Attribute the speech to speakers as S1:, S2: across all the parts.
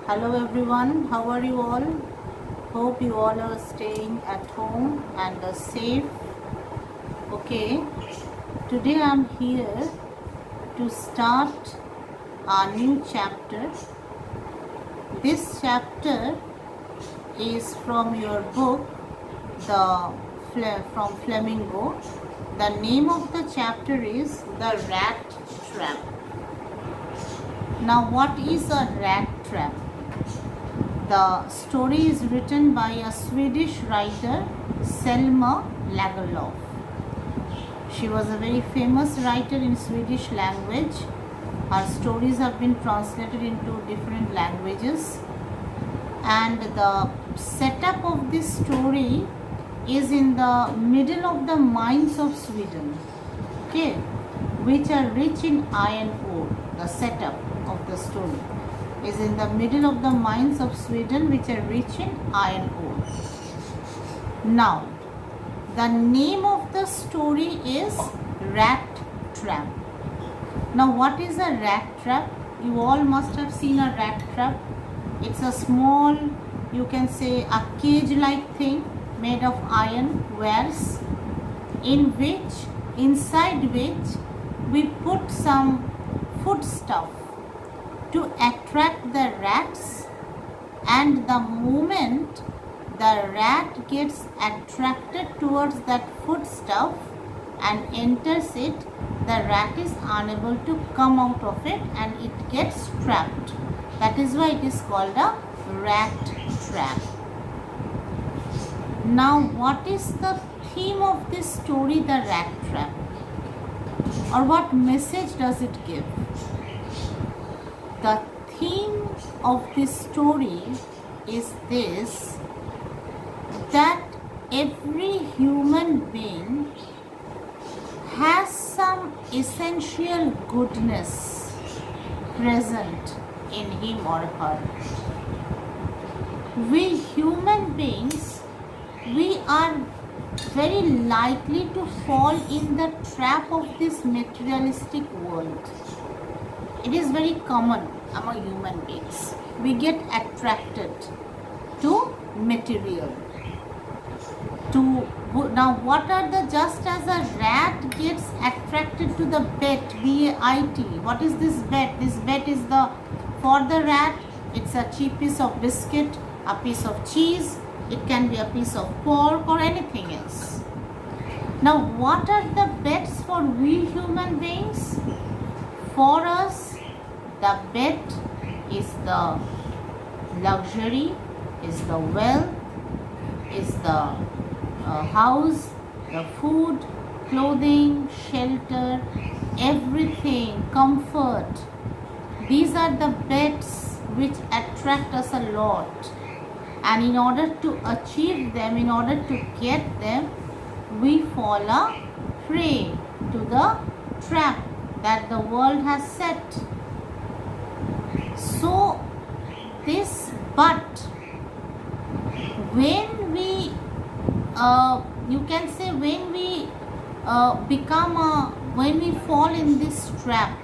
S1: Hello everyone, how are you all? Hope you all are staying at home and are safe. Okay, today I'm here to start a new chapter. This chapter is from your book, from Flamingo. The name of the chapter is The Rat Trap. Now, what is a rat trap? The story is written by a Swedish writer, Selma Lagerlöf. She was a very famous writer in Swedish language. Her stories have been translated into different languages. And the setup of this story is in the middle of the mines of Sweden, okay, which are rich in iron ore. The setup of the story is in the middle of the mines of Sweden, which are rich in iron ore. Now, the name of the story is Rat Trap. Now, what is a rat trap? You all must have seen a rat trap. It's a small, you can say a cage-like thing made of iron wires, inside which we put some foodstuff to attract the rats, and the moment the rat gets attracted towards that foodstuff and enters it, the rat is unable to come out of it and it gets trapped. That is why it is called a rat trap. Now, what is the theme of this story, the rat trap? Or what message does it give? The theme of this story is this, that every human being has some essential goodness present in him or her. We human beings, we are very likely to fall in the trap of this materialistic world. It is very common among human beings. We get attracted to material. Now, what are the, just as a rat gets attracted to the bet, B-A-I-T. What is this bet? This bet is for the rat, it's a cheap piece of biscuit, a piece of cheese, it can be a piece of pork or anything else. Now, what are the bets for we human beings? For us, the bet is the luxury, is the wealth, is the house, the food, clothing, shelter, everything, comfort. These are the bets which attract us a lot. And in order to achieve them, in order to get them, we fall a prey to the trap that the world has set. So, when we, you can say, when we when we fall in this trap,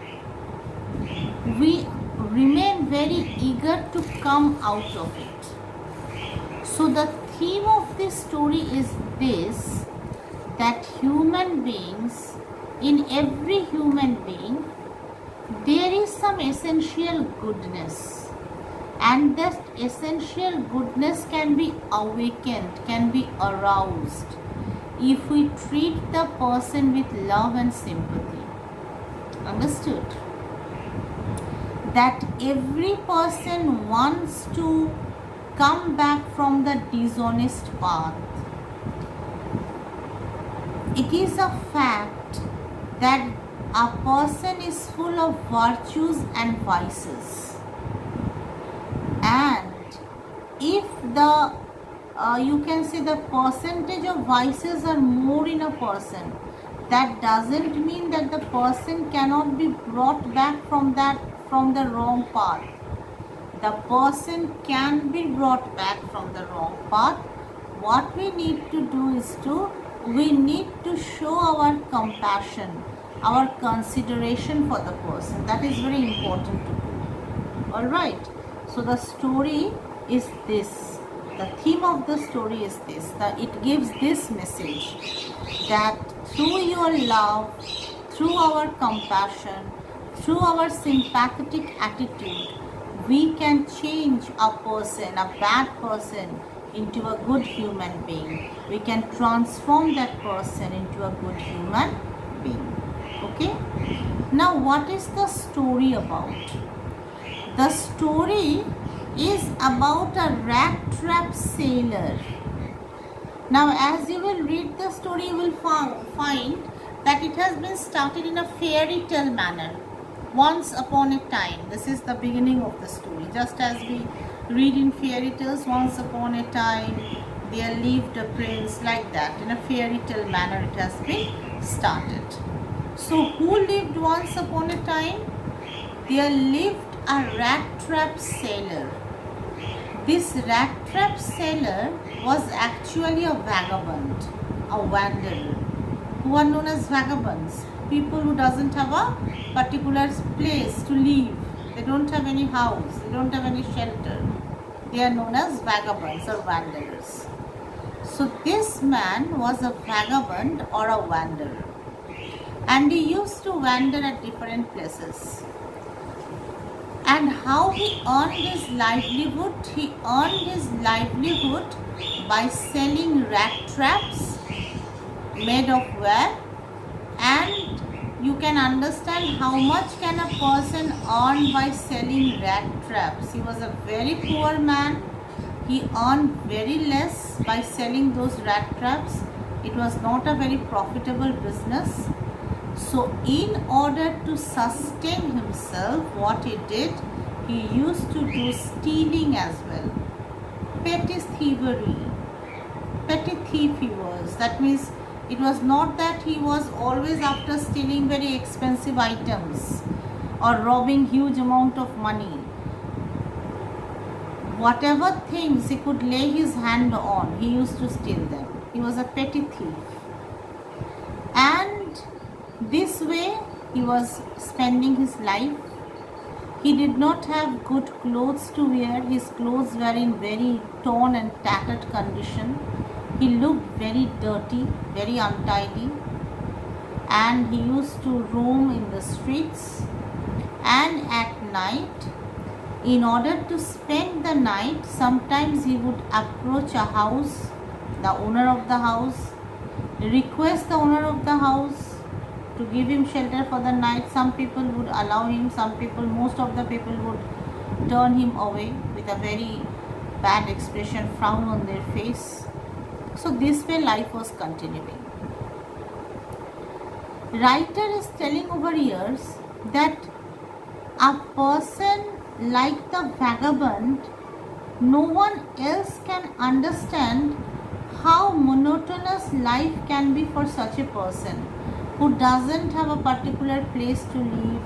S1: we remain very eager to come out of it. So, the theme of this story is this, that human beings, in every human being, there is some essential goodness, and that essential goodness can be awakened, can be aroused if we treat the person with love and sympathy. Understood? That every person wants to come back from the dishonest path. It is a fact that a person is full of virtues and vices, and if the you can say the percentage of vices are more in a person, that doesn't mean that the person cannot be brought back from the wrong path. The person can be brought back from the wrong path. What we need to do is we need to show our compassion, our consideration for the person. That is very important to do. Alright. So the story is this. The theme of the story is this. It gives this message that through your love, through our compassion, through our sympathetic attitude, we can change a person, a bad person, into a good human being. We can transform that person into a good human being. Okay? Now, what is the story about? The story is about a rat trap sailor. Now, as you will read the story, you will find that it has been started in a fairy tale manner. Once upon a time, this is the beginning of the story. Just as we read in fairy tales, once upon a time, there lived a prince, like that. In a fairy tale manner, it has been started. So, who lived once upon a time? There lived a rat trap sailor. This rat trap sailor was actually a vagabond, a wanderer, who are known as vagabonds. People who doesn't have a particular place to live. They don't have any house. They don't have any shelter. They are known as vagabonds or wanderers. So this man was a vagabond or a wanderer. And he used to wander at different places. And how he earned his livelihood? He earned his livelihood by selling rat traps made of wire. And you can understand how much can a person earn by selling rat traps. He was a very poor man. He earned very less by selling those rat traps. It was not a very profitable business. So in order to sustain himself, what he did, he used to do stealing as well. Petty thievery. Petty thief he was. That means it was not that he was always after stealing very expensive items or robbing huge amount of money. Whatever things he could lay his hand on, he used to steal them. He was a petty thief. And this way he was spending his life. He did not have good clothes to wear. His clothes were in very torn and tattered condition. He looked very dirty, very untidy, and he used to roam in the streets. And at night, in order to spend the night, sometimes he would approach a house, the owner of the house, request the owner of the house to give him shelter for the night. Some people would allow him, most of the people would turn him away with a very bad expression, frown on their face. So this way life was continuing. Writer is telling over years that a person like the vagabond, no one else can understand how monotonous life can be for such a person who doesn't have a particular place to live,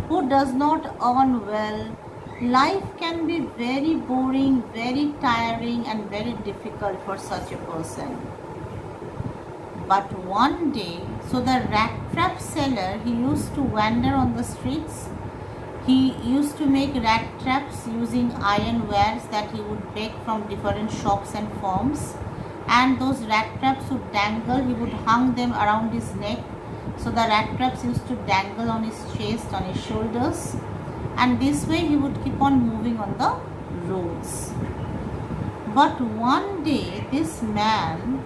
S1: who does not earn well. Life can be very boring, very tiring, and very difficult for such a person. But one day, so the rat trap seller, he used to wander on the streets. He used to make rat traps using iron wires that he would bake from different shops and farms. And those rat traps would dangle, he would hang them around his neck. So the rat traps used to dangle on his chest, on his shoulders. And this way he would keep on moving on the roads. But one day this man,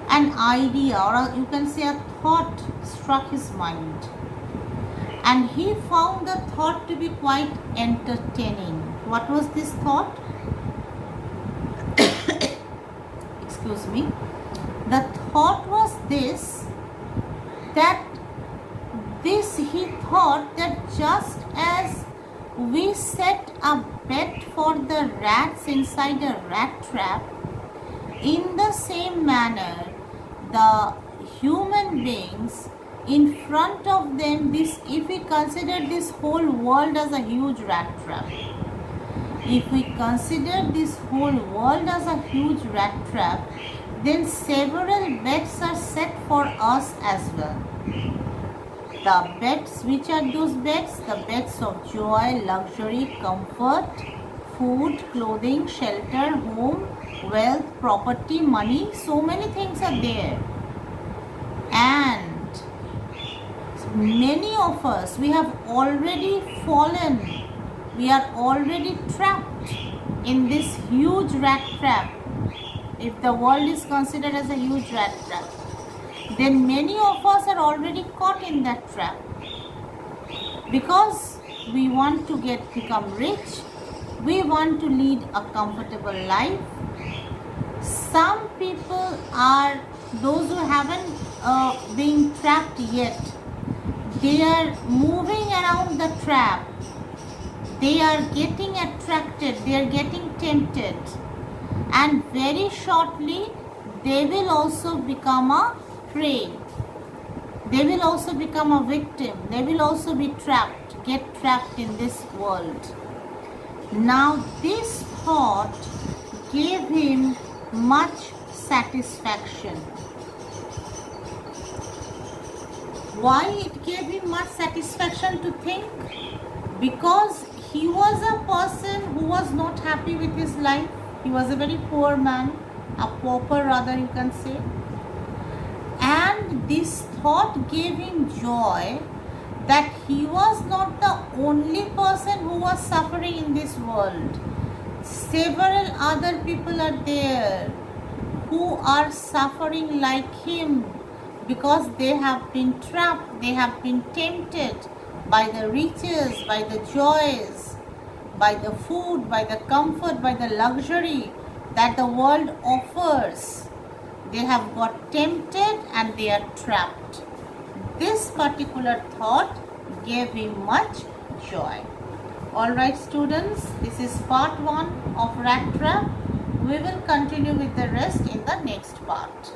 S1: an idea, or you can say a thought, struck his mind. And he found the thought to be quite entertaining. What was this thought? Excuse me. The thought was this, that he thought that just as we set a bet for the rats inside a rat trap, in the same manner, the human beings, in front of them, if we consider this whole world as a huge rat trap, if we consider this whole world as a huge rat trap, then several bets are set for us as well. The bets, which are those bets? The bets of joy, luxury, comfort, food, clothing, shelter, home, wealth, property, money, so many things are there. And many of us, we have already fallen, we are already trapped in this huge rat trap. If the world is considered as a huge rat trap, then many of us are already caught in that trap. Because we want to become rich, we want to lead a comfortable life. Some people are those who haven't been trapped yet. They are moving around the trap. They are getting attracted. They are getting tempted. And very shortly, they will also become a prey. They will also become a victim. They will also be trapped, get trapped in this world. Now, this thought gave him much satisfaction. Why it gave him much satisfaction to think? Because he was a person who was not happy with his life. He was a very poor man, a pauper rather you can say. And this thought gave him joy that he was not the only person who was suffering in this world. Several other people are there who are suffering like him because they have been trapped, they have been tempted by the riches, by the joys, by the food, by the comfort, by the luxury that the world offers. They have got tempted and they are trapped. This particular thought gave him much joy. Alright students, this is part 1 of rat trap. We will continue with the rest in the next part.